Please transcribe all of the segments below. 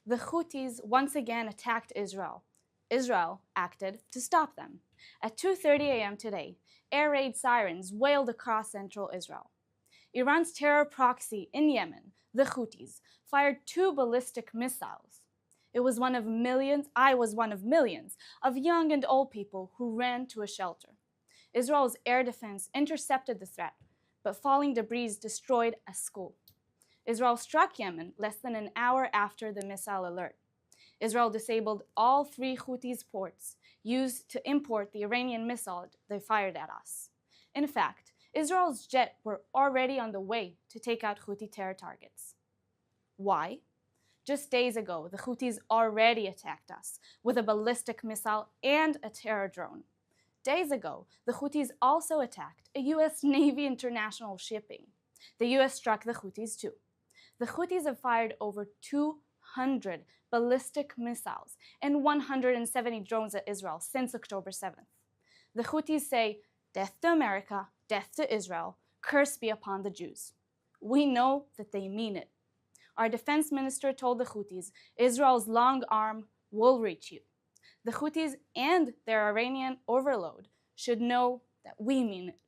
The Houthis once again attacked Israel. Israel acted to stop them. At 2:30 a.m. today, air raid sirens wailed across central Israel. Iran's terror proxy in Yemen, the Houthis, fired 2 ballistic missiles. I was one of millions of young and old people who ran to a shelter. Israel's air defense intercepted the threat, but falling debris destroyed a school. Israel struck Yemen less than an hour after the missile alert. Israel disabled all 3 Houthis ports used to import the Iranian missile they fired at us. In fact, Israel's jets were already on the way to take out Houthi terror targets. Why? Just days ago, the Houthis already attacked us with a ballistic missile and a terror drone. Days ago, the Houthis also attacked a U.S. Navy international shipping. The U.S. struck the Houthis too. The Houthis have fired over 200 ballistic missiles and 170 drones at Israel since October 7th. The Houthis say, "Death to America, death to Israel, curse be upon the Jews." We know that they mean it. Our defense minister told the Houthis, Israel's long arm will reach you. The Houthis and their Iranian overlord should know that we mean it.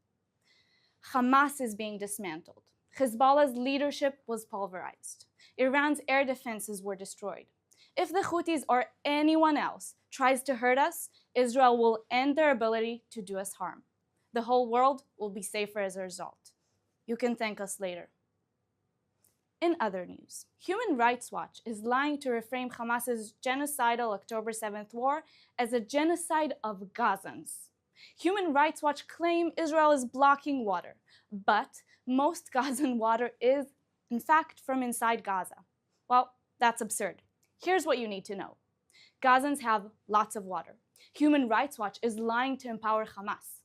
Hamas is being dismantled. Hezbollah's leadership was pulverized. Iran's air defenses were destroyed. If the Houthis or anyone else tries to hurt us, Israel will end their ability to do us harm. The whole world will be safer as a result. You can thank us later. In other news, Human Rights Watch is lying to reframe Hamas's genocidal October 7th war as a genocide of Gazans. Human Rights Watch claim Israel is blocking water, but most Gazan water is, in fact, from inside Gaza. Well, that's absurd. Here's what you need to know. Gazans have lots of water. Human Rights Watch is lying to empower Hamas.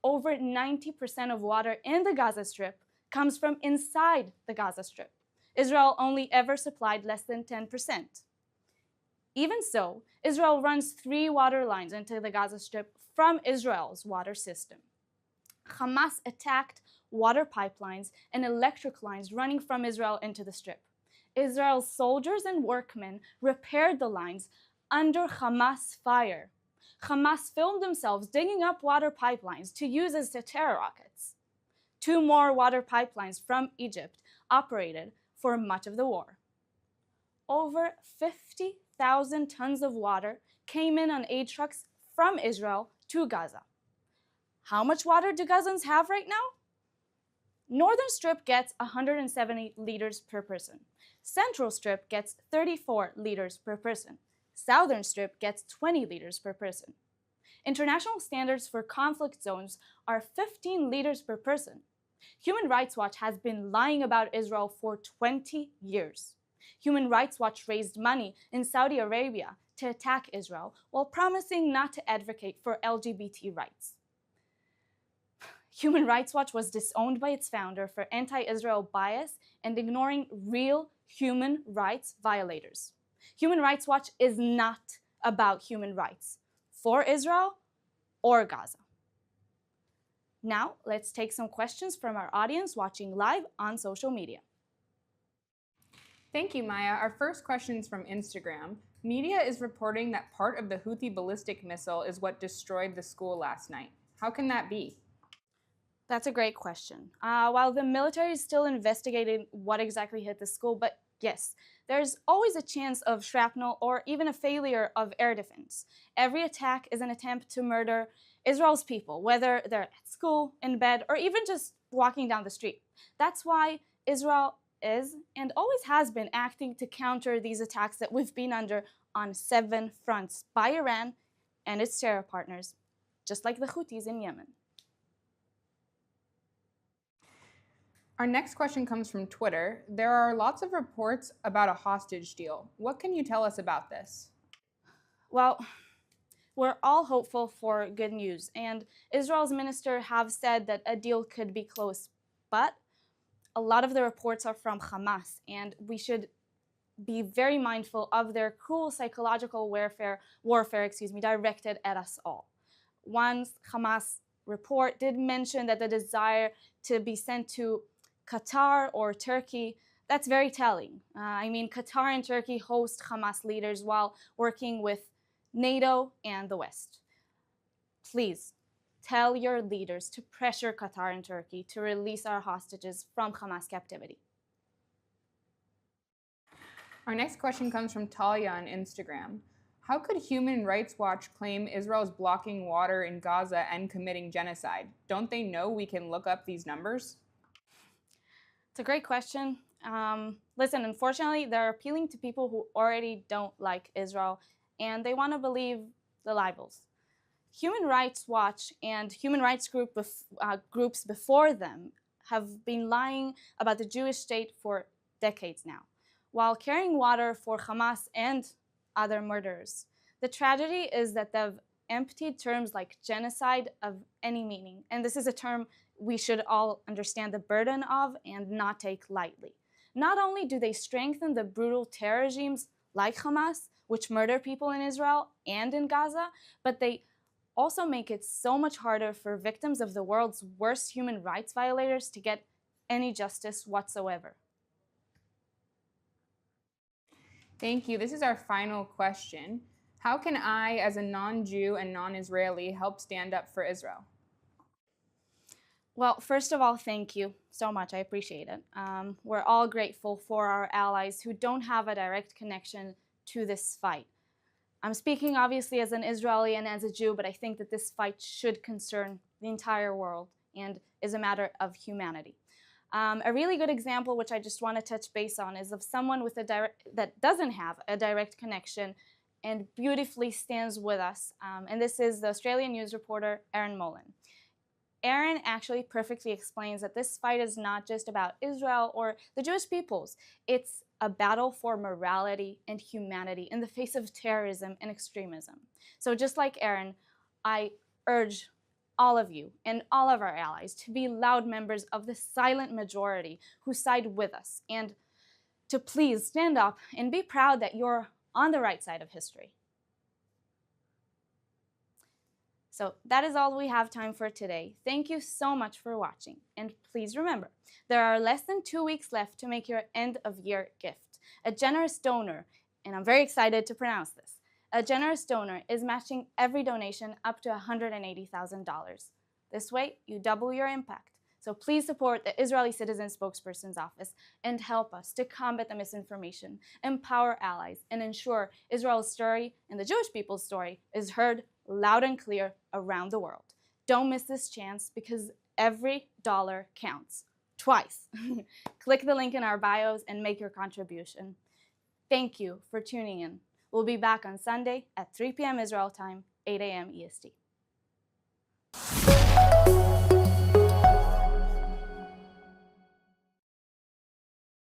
Over 90% of water in the Gaza Strip comes from inside the Gaza Strip. Israel only ever supplied less than 10%. Even so, Israel runs 3 water lines into the Gaza Strip from Israel's water system. Hamas attacked water pipelines and electric lines running from Israel into the Strip. Israel's soldiers and workmen repaired the lines under Hamas fire. Hamas filmed themselves digging up water pipelines to use as terror rockets. 2 more water pipelines from Egypt operated for much of the war. Over 50,000 tons of water came in on aid trucks from Israel to Gaza. How much water do Gazans have right now? Northern Strip gets 170 liters per person. Central Strip gets 34 liters per person. Southern Strip gets 20 liters per person. International standards for conflict zones are 15 liters per person. Human Rights Watch has been lying about Israel for 20 years. Human Rights Watch raised money in Saudi Arabia to attack Israel while promising not to advocate for LGBT rights. Human Rights Watch was disowned by its founder for anti-Israel bias and ignoring real human rights violators. Human Rights Watch is not about human rights for Israel or Gaza. Now, let's take some questions from our audience watching live on social media. Thank you, Maya. Our first question is from Instagram. Media is reporting that part of the Houthi ballistic missile is what destroyed the school last night. How can that be? That's a great question. While the military is still investigating what exactly hit the school, but yes, there's always a chance of shrapnel or even a failure of air defense. Every attack is an attempt to murder Israel's people, whether they're at school, in bed, or even just walking down the street. That's why Israel is and always has been acting to counter these attacks that we've been under on 7 fronts by Iran and its terror partners, just like the Houthis in Yemen. Our next question comes from Twitter. There are lots of reports about a hostage deal. What can you tell us about this? Well, we're all hopeful for good news, and Israel's minister have said that a deal could be close, but a lot of the reports are from Hamas, and we should be very mindful of their cruel psychological warfare directed at us all. One Hamas report did mention that the desire to be sent to Qatar or Turkey, That's very telling. Qatar and Turkey host Hamas leaders while working with NATO and the West. Please tell your leaders to pressure Qatar and Turkey to release our hostages from Hamas captivity. Our next question comes from Talia on Instagram. How could Human Rights Watch claim Israel's blocking water in Gaza and committing genocide? Don't they know we can look up these numbers? It's a great question. Listen, unfortunately, they're appealing to people who already don't like Israel, and they want to believe the libels. Human Rights Watch and human rights groups before them have been lying about the Jewish state for decades now, while carrying water for Hamas and other murderers. The tragedy is that they've emptied terms like genocide of any meaning, and this is a term we should all understand the burden of and not take lightly. Not only do they strengthen the brutal terror regimes like Hamas, which murder people in Israel and in Gaza, but they also make it so much harder for victims of the world's worst human rights violators to get any justice whatsoever. Thank you. This is our final question. How can I, as a non-Jew and non-Israeli, help stand up for Israel? Well, first of all, thank you so much. I appreciate it. We're all grateful for our allies who don't have a direct connection to this fight. I'm speaking obviously as an Israeli and as a Jew, but I think that this fight should concern the entire world and is a matter of humanity. A really good example, which I just want to touch base on, is of someone with that doesn't have a direct connection and beautifully stands with us. And this is the Australian news reporter, Erin Molan. Erin actually perfectly explains that this fight is not just about Israel or the Jewish peoples. It's a battle for morality and humanity in the face of terrorism and extremism. So just like Erin, I urge all of you and all of our allies to be loud members of the silent majority who side with us, and to please stand up and be proud that you're on the right side of history. So that is all we have time for today. Thank you so much for watching. And please remember, there are less than 2 weeks left to make your end of year gift. A generous donor, and I'm very excited to pronounce this, a generous donor is matching every donation up to $180,000. This way, you double your impact. So please support the Israeli Citizen Spokespersons Office and help us to combat the misinformation, empower allies, and ensure Israel's story and the Jewish people's story is heard loud and clear around the world. Don't miss this chance because every dollar counts. Twice. Click the link in our bios and make your contribution. Thank you for tuning in. We'll be back on Sunday at 3 p.m. Israel time, 8 a.m. EST.